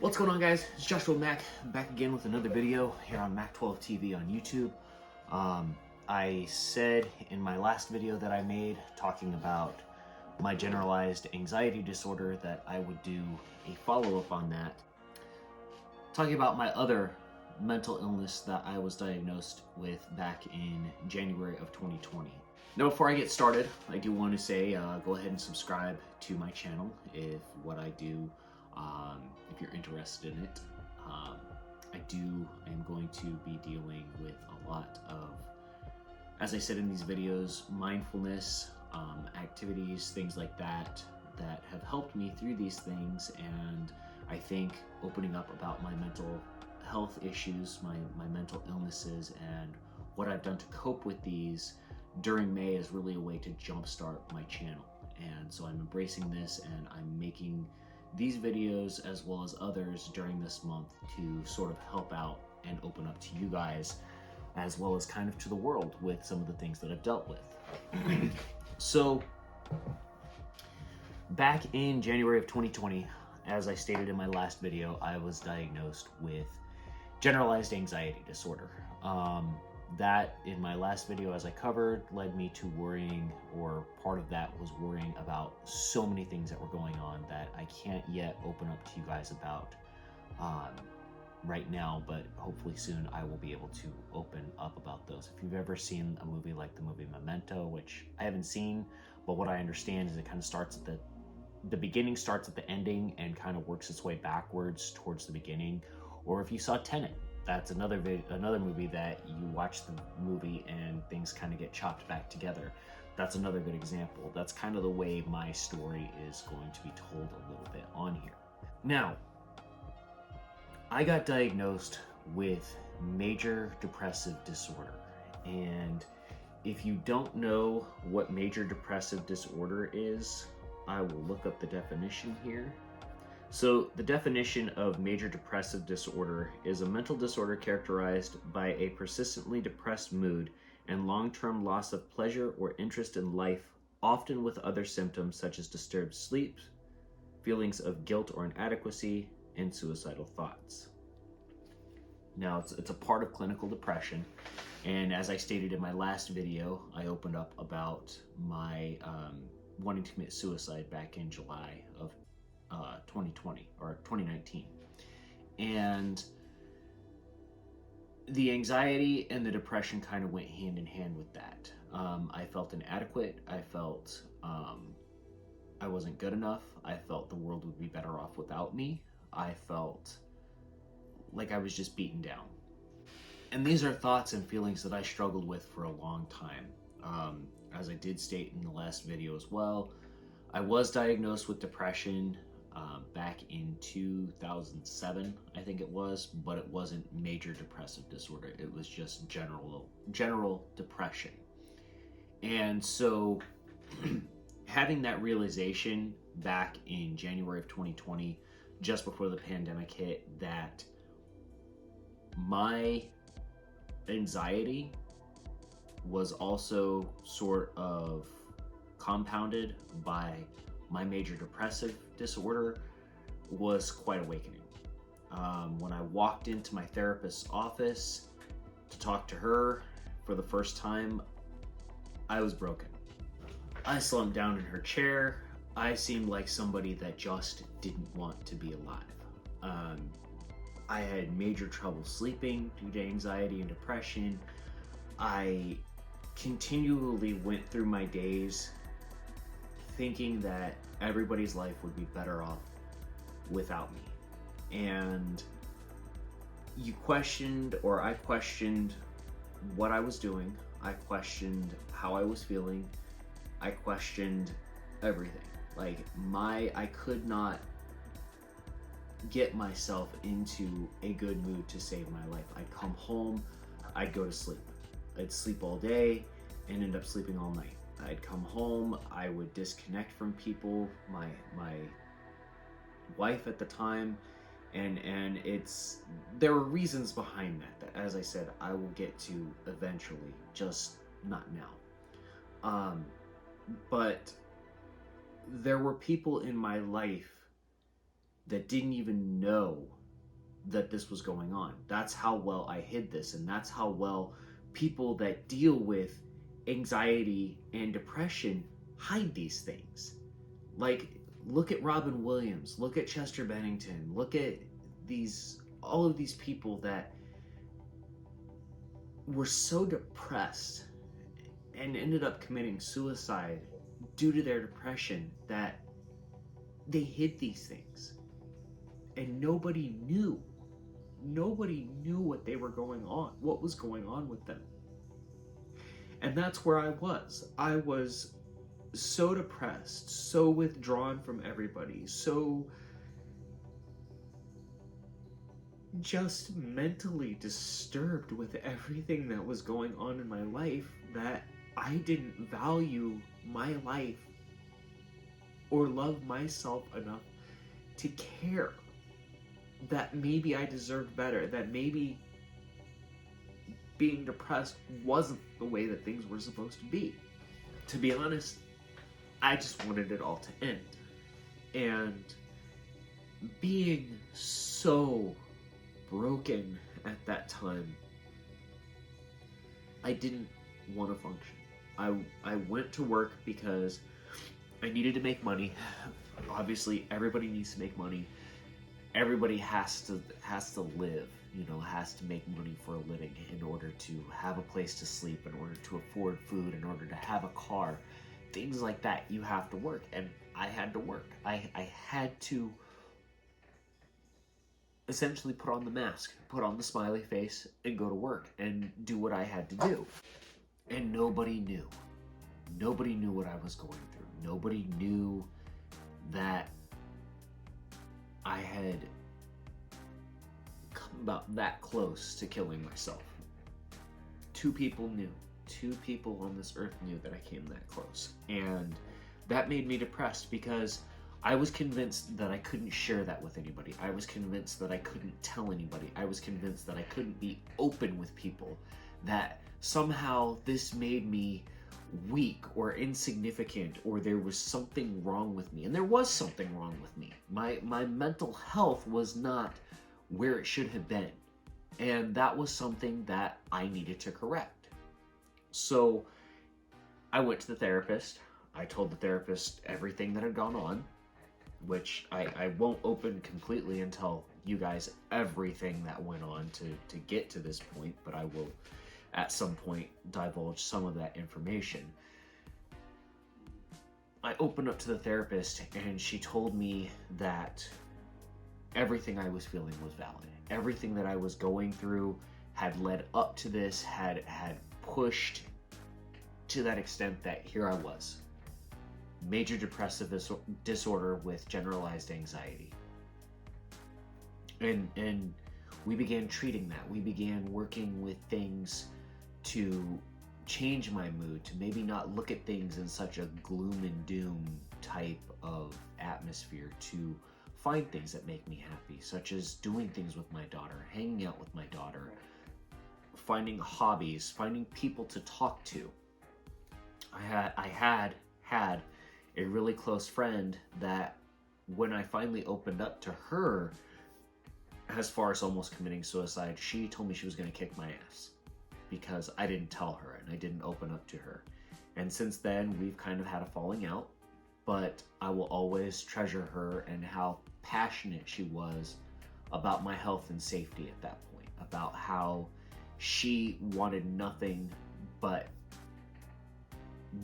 What's going on, guys? It's Joshua Mac back again with another video here on Mac 12 TV on YouTube. I said in my last video that I made talking about my generalized anxiety disorder that I would do a follow-up on that, talking about my other mental illness that I was diagnosed with back in January of 2020. Now, before I get started, I do want to say go ahead and subscribe to my channel if what I do, if you're interested in it. I am going to be dealing with a lot of, as I said in these videos, mindfulness, activities, things like that have helped me through these things. And I think opening up about my mental health issues, my mental illnesses, and what I've done to cope with these during May is really a way to jumpstart my channel. And so I'm embracing this, and I'm making these videos as well as others during this month to sort of help out and open up to you guys, as well as kind of to the world with some of the things that I've dealt with. So back in January of 2020, as I stated in my last video, I was diagnosed with generalized anxiety disorder. That in my last video, as I covered, led me to worrying, or part of that was worrying about so many things that were going on that I can't yet open up to you guys about right now, but hopefully soon I will be able to open up about those. If you've ever seen a movie like the movie Memento, which I haven't seen, but what I understand is it kind of starts at the beginning starts at the ending and kind of works its way backwards towards the beginning. Or if you saw Tenet, that's another movie that you watch the movie and things kind of get chopped back together. That's another good example. That's kind of the way my story is going to be told a little bit on here. Now, I got diagnosed with major depressive disorder. And if you don't know what major depressive disorder is, I will look up the definition here. So the definition of major depressive disorder is a mental disorder characterized by a persistently depressed mood and long-term loss of pleasure or interest in life, often with other symptoms such as disturbed sleep, feelings of guilt or inadequacy, and suicidal thoughts. Now, it's a part of clinical depression, and as I stated in my last video, I opened up about my wanting to commit suicide back in July of 2020 or 2019. And the anxiety and the depression kind of went hand in hand with that. I felt inadequate. I felt I wasn't good enough. I felt the world would be better off without me. I felt like I was just beaten down. And these are thoughts and feelings that I struggled with for a long time. As I did state in the last video as well, I was diagnosed with depression back in 2007, I think it was, but it wasn't major depressive disorder. It was just general depression. And so having that realization back in January of 2020, just before the pandemic hit, that my anxiety was also sort of compounded by my major depressive disorder, was quite awakening. When I walked into my therapist's office to talk to her for the first time, I was broken. I slumped down in her chair. I seemed like somebody that just didn't want to be alive. I had major trouble sleeping due to anxiety and depression. I continually went through my days thinking that everybody's life would be better off without me. And I questioned what I was doing. I questioned how I was feeling. I questioned everything. Like I could not get myself into a good mood to save my life. I'd come home, I'd go to sleep. I'd sleep all day and end up sleeping all night. I'd come home, I would disconnect from people, my wife at the time, and there were reasons behind that as I said I will get to eventually, just not now. But there were people in my life that didn't even know that this was going on. That's how well I hid this, and that's how well people that deal with anxiety and depression hide these things. Like, look at Robin Williams, look at Chester Bennington, look at all of these people that were so depressed and ended up committing suicide due to their depression that they hid these things. And nobody knew. Nobody knew what was going on with them. And that's where I was. I was so depressed, so withdrawn from everybody, so just mentally disturbed with everything that was going on in my life, that I didn't value my life or love myself enough to care that maybe I deserved better, that maybe being depressed wasn't the way that things were supposed to be. To be honest, I just wanted it all to end. And being so broken at that time, I didn't want to function. I went to work because I needed to make money. Obviously, everybody needs to make money. Everybody has to live, has to make money for a living in order to have a place to sleep, in order to afford food, in order to have a car. Things like that, you have to work. And I had to work. I had to essentially put on the mask, put on the smiley face, and go to work and do what I had to do. And nobody knew. Nobody knew what I was going through. Nobody knew that I had come about that close to killing myself. 2 people knew. 2 people on this earth knew that I came that close. And that made me depressed because I was convinced that I couldn't share that with anybody. I was convinced that I couldn't tell anybody. I was convinced that I couldn't be open with people. That somehow this made me weak or insignificant, or there was something wrong with me. And there was something wrong with me. My mental health was not where it should have been. And that was something that I needed to correct. So I went to the therapist. I told the therapist everything that had gone on, which I won't open completely and tell you guys everything that went on to get to this point, but I will at some point divulge some of that information. I opened up to the therapist and she told me that everything I was feeling was valid. Everything that I was going through had led up to this, had pushed to that extent that here I was. Major depressive disorder with generalized anxiety. And we began treating that. We began working with things to change my mood, to maybe not look at things in such a gloom and doom type of atmosphere, to find things that make me happy, such as doing things with my daughter, hanging out with my daughter, finding hobbies, finding people to talk to. I had a really close friend that when I finally opened up to her, as far as almost committing suicide, she told me she was going to kick my ass because I didn't tell her and I didn't open up to her. And since then, we've kind of had a falling out, but I will always treasure her and how passionate she was about my health and safety at that point, about how she wanted nothing but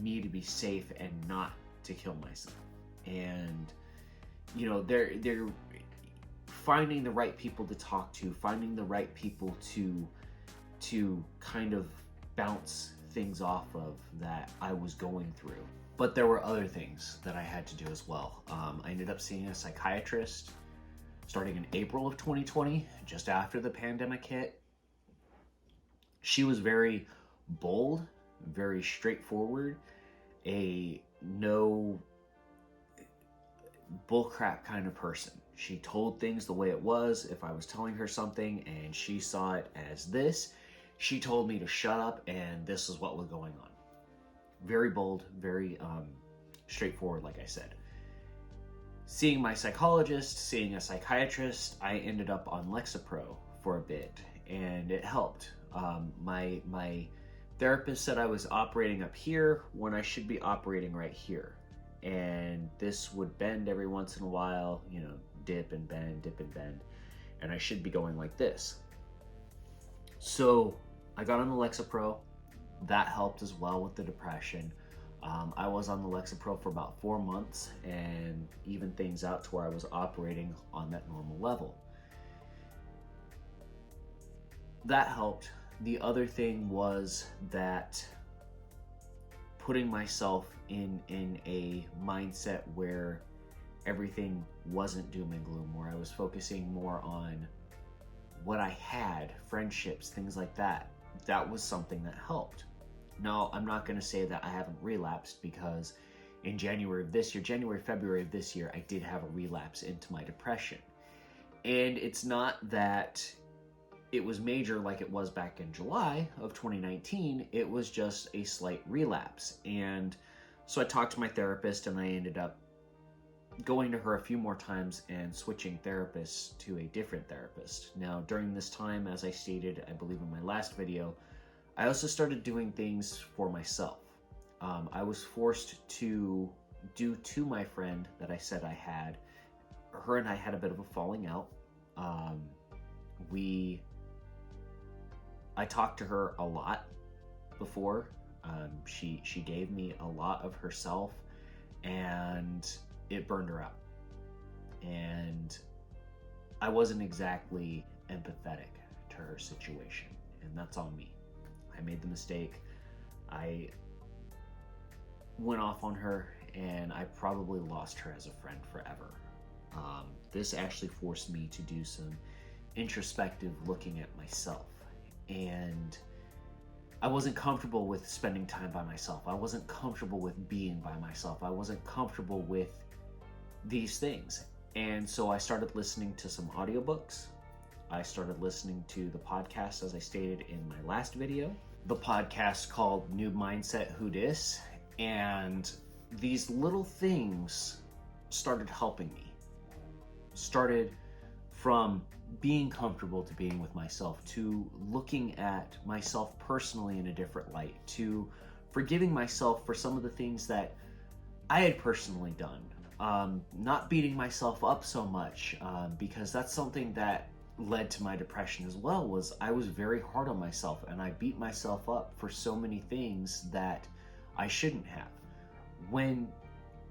me to be safe and not to kill myself. And they're finding the right people to talk to, finding the right people to kind of bounce things off of that I was going through. But there were other things that I had to do as well. I ended up seeing a psychiatrist starting in April of 2020, just after the pandemic hit. She was very bold, very straightforward, a no bullcrap kind of person. She told things the way it was. If I was telling her something and she saw it as this, she told me to shut up and this is what was going on. Very bold, very straightforward, like I said. seeing my psychologist, seeing a psychiatrist, I ended up on Lexapro for a bit, and it helped. My therapist said I was operating up here when I should be operating right here, and this would bend every once in a while, you know, dip and bend, dip and bend, and I should be going like this. So I got on the Lexapro. That helped as well with the depression. I was on the Lexapro for about 4 months and evened things out to where I was operating on that normal level. That helped. The other thing was that putting myself in a mindset where everything wasn't doom and gloom, where I was focusing more on what I had, friendships, things like that. That was something that helped. Now, I'm not going to say that I haven't relapsed, because in January, February of this year, I did have a relapse into my depression. And it's not that it was major like it was back in July of 2019. It was just a slight relapse. And so I talked to my therapist, and I ended up going to her a few more times and switching therapists to a different therapist. Now, during this time, as I stated, I believe in my last video, I also started doing things for myself. I was forced to due to my friend that I said I had. Her and I had a bit of a falling out. I talked to her a lot before. She gave me a lot of herself, and it burned her out. And I wasn't exactly empathetic to her situation, and that's on me. I made the mistake. I went off on her, and I probably lost her as a friend forever. This actually forced me to do some introspective looking at myself, and I wasn't comfortable with spending time by myself. I wasn't comfortable with being by myself. I wasn't comfortable with these things. And so I started listening to some audiobooks. I started listening to the podcast, as I stated in my last video, the podcast called New Mindset Who Dis, and these little things started helping me. Started from being comfortable to being with myself, to looking at myself personally in a different light, to forgiving myself for some of the things that I had personally done. Not beating myself up so much, because that's something that led to my depression as well. Was I was very hard on myself, and I beat myself up for so many things that I shouldn't have. When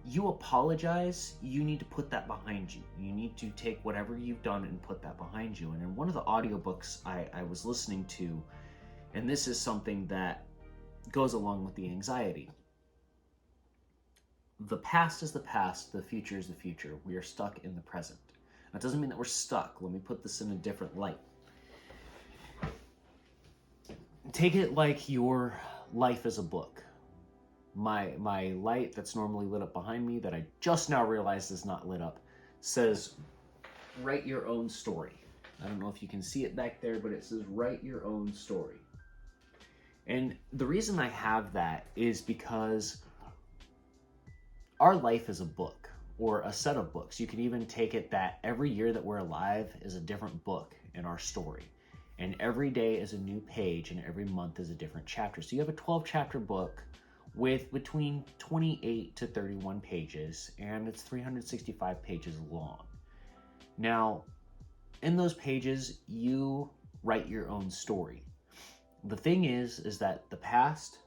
you apologize, you need to put that behind you. You need to take whatever you've done and put that behind you. And in one of the audiobooks I was listening to, and this is something that goes along with the anxiety. The past is the past, the future is the future. We are stuck in the present. That doesn't mean that we're stuck. Let me put this in a different light. Take it like your life is a book. My light that's normally lit up behind me, that I just now realized is not lit up, says, write your own story. I don't know if you can see it back there, but it says, write your own story. And the reason I have that is because our life is a book, or a set of books. You can even take it that every year that we're alive is a different book in our story. And every day is a new page, and every month is a different chapter. So you have a 12-chapter book with between 28 to 31 pages, and it's 365 pages long. Now, in those pages, you write your own story. The thing is that the past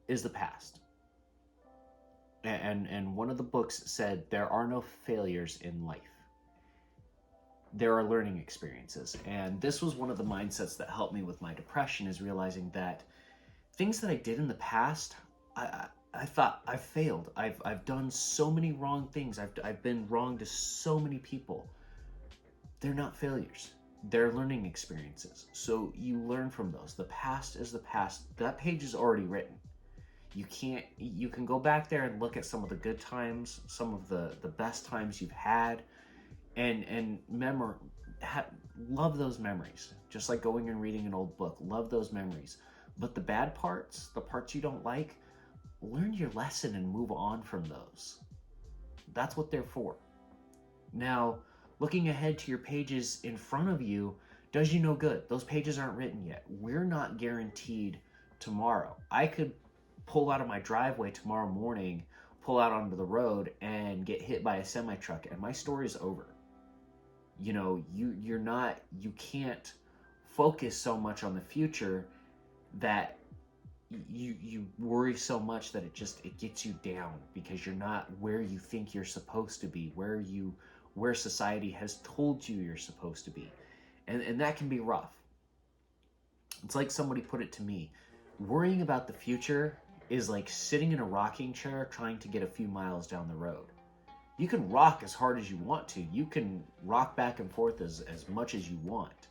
is the past. And one of the books said there are no failures in life. There are learning experiences. And this was one of the mindsets that helped me with my depression, is realizing that things that I did in the past, I thought I've failed. I've done so many wrong things. I've been wrong to so many people. They're not failures. They're learning experiences. So you learn from those. The past is the past. That page is already written. You can go back there and look at some of the good times, some of the best times you've had, and love those memories. Just like going and reading an old book, love those memories. But the bad parts, the parts you don't like, learn your lesson and move on from those. That's what they're for. Now, looking ahead to your pages in front of you does you no good. Those pages aren't written yet. We're not guaranteed tomorrow. I could pull out of my driveway tomorrow morning, pull out onto the road, and get hit by a semi truck, and my story's over. You know, you can't focus so much on the future that you worry so much that it gets you down, because you're not where you think you're supposed to be, where society has told you you're supposed to be. And that can be rough. It's like somebody put it to me: worrying about the future is like sitting in a rocking chair trying to get a few miles down the road. You can rock as hard as you want to. You can rock back and forth as much as you want.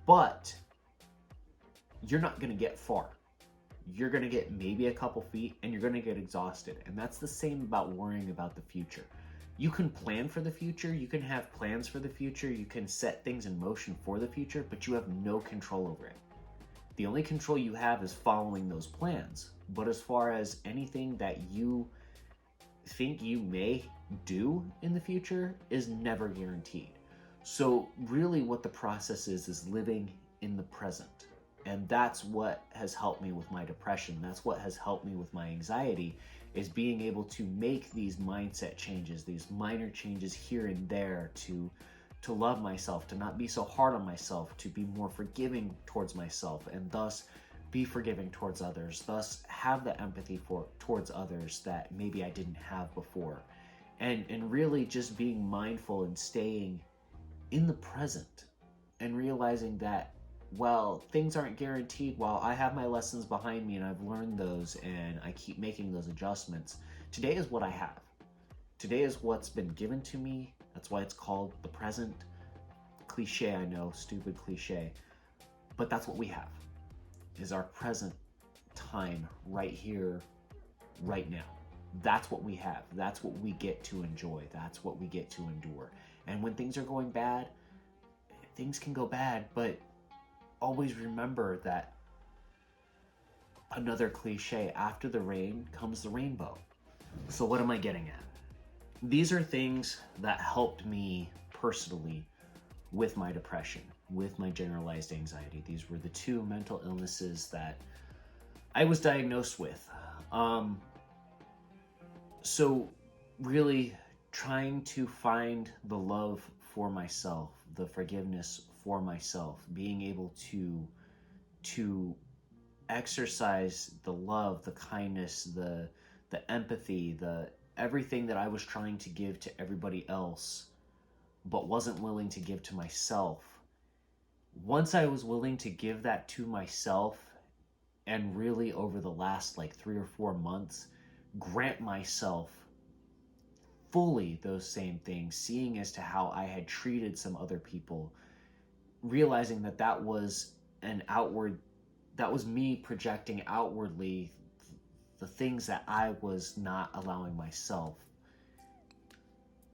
But you're not going to get far. You're going to get maybe a couple feet, and you're going to get exhausted. And that's the same about worrying about the future. You can plan for the future. You can have plans for the future. You can set things in motion for the future, but you have no control over it. The only control you have is following those plans. But as far as anything that you think you may do in the future is never guaranteed. So really what the process is living in the present. And that's what has helped me with my depression. That's what has helped me with my anxiety, is being able to make these mindset changes, these minor changes here and there to love myself, to not be so hard on myself, to be more forgiving towards myself, and thus be forgiving towards others, thus have the empathy towards others that maybe I didn't have before. And really just being mindful and staying in the present and realizing that, well, things aren't guaranteed. While I have my lessons behind me and I've learned those and I keep making those adjustments, today is what I have. Today is what's been given to me. That's why it's called the present. Cliche, I know, stupid cliche, but that's what we have, is our present time right here, right now. That's what we have. That's what we get to enjoy. That's what we get to endure. And when things are going bad, things can go bad, but always remember that, another cliche, after the rain comes the rainbow. So what am I getting at? These are things that helped me personally with my depression, with my generalized anxiety. These were the two mental illnesses that I was diagnosed with. So really trying to find the love for myself, the forgiveness for myself, being able to exercise the love, the kindness, the empathy, the everything that I was trying to give to everybody else but wasn't willing to give to myself. Once I was willing to give that to myself, and really over the last 3 or 4 months, grant myself fully those same things, seeing as to how I had treated some other people, realizing that was that was me projecting outwardly the things that I was not allowing myself.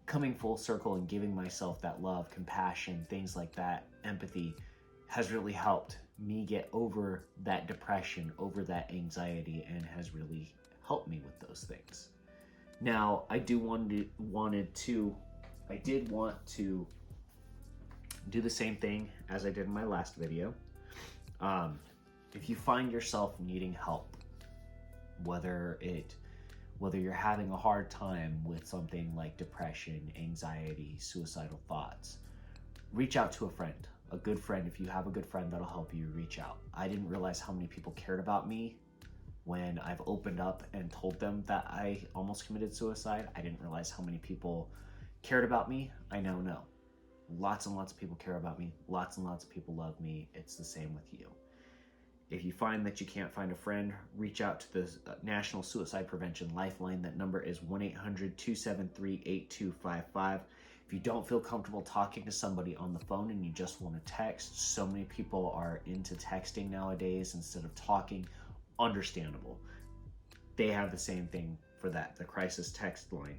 Coming full circle and giving myself that love, compassion, things like that, empathy, has really helped me get over that depression, over that anxiety, and has really helped me with those things. Now, I did want to do the same thing as I did in my last video. If you find yourself needing help, whether you're having a hard time with something like depression, anxiety, suicidal thoughts, reach out to a friend, a good friend. If you have a good friend that'll help you, reach out. I didn't realize how many people cared about me when I've opened up and told them that I almost committed suicide. I didn't realize how many people cared about me. I now know. Lots and lots of people care about me. Lots and lots of people love me. It's the same with you. If you find that you can't find a friend, reach out to the National Suicide Prevention Lifeline. That number is 1-800-273-8255. If you don't feel comfortable talking to somebody on the phone and you just want to text, so many people are into texting nowadays instead of talking. Understandable. They have the same thing for that, the crisis text line.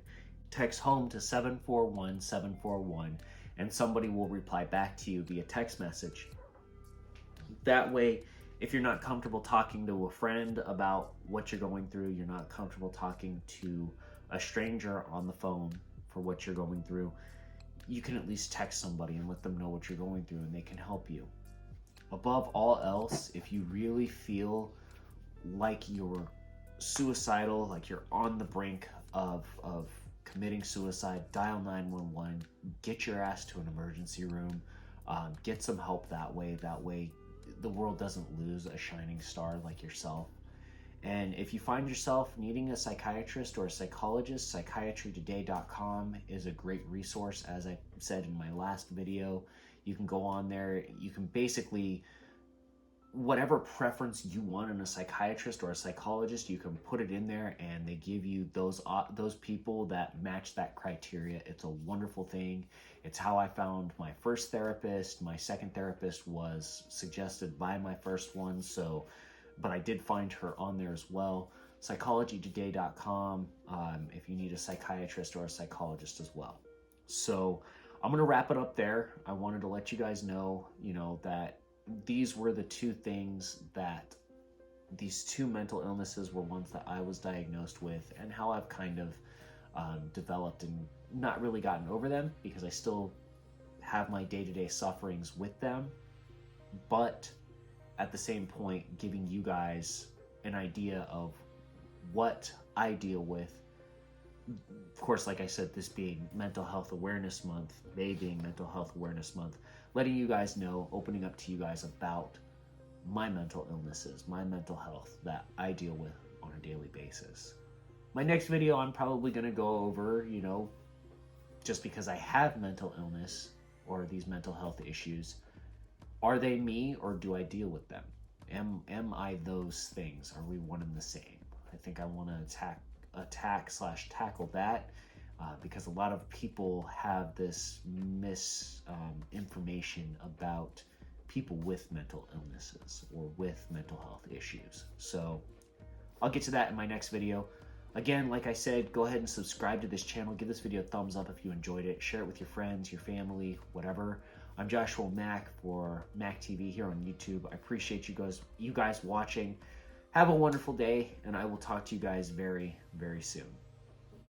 Text home to 741-741 and somebody will reply back to you via text message. That way, if you're not comfortable talking to a friend about what you're going through, you're not comfortable talking to a stranger on the phone for what you're going through, you can at least text somebody and let them know what you're going through, and they can help you. Above all else, if you really feel like you're suicidal, like you're on the brink of committing suicide, dial 911, get your ass to an emergency room, get some help that way. That way the world doesn't lose a shining star like yourself. And if you find yourself needing a psychiatrist or a psychologist, psychiatrytoday.com is a great resource. As I said in my last video, you can go on there, you can basically, whatever preference you want in a psychiatrist or a psychologist, you can put it in there and they give you those people that match that criteria. It's a wonderful thing. It's how I found my first therapist. My second therapist was suggested by my first one, but I did find her on there as well. Psychologytoday.com if you need a psychiatrist or a psychologist as well. So I'm going to wrap it up there. I wanted to let you guys know, that these were the two things that these two mental illnesses were ones that I was diagnosed with, and how I've kind of developed and not really gotten over them, because I still have my day-to-day sufferings with them, but at the same point giving you guys an idea of what I deal with. Of course, like I said, this being Mental Health Awareness Month, May being Mental Health Awareness Month, letting you guys know, opening up to you guys about my mental illnesses, my mental health that I deal with on a daily basis. My next video, I'm probably going to go over, just because I have mental illness or these mental health issues, are they me, or do I deal with them? Am I those things? Are we one and the same? I think I want to tackle that because a lot of people have this misinformation about people with mental illnesses or with mental health issues. So I'll get to that in my next video. Again, like I said, go ahead and subscribe to this channel. Give this video a thumbs up if you enjoyed it. Share it with your friends, your family, whatever. I'm Joshua Mack for Mack TV here on YouTube. I appreciate you guys watching. Have a wonderful day, and I will talk to you guys very, very soon.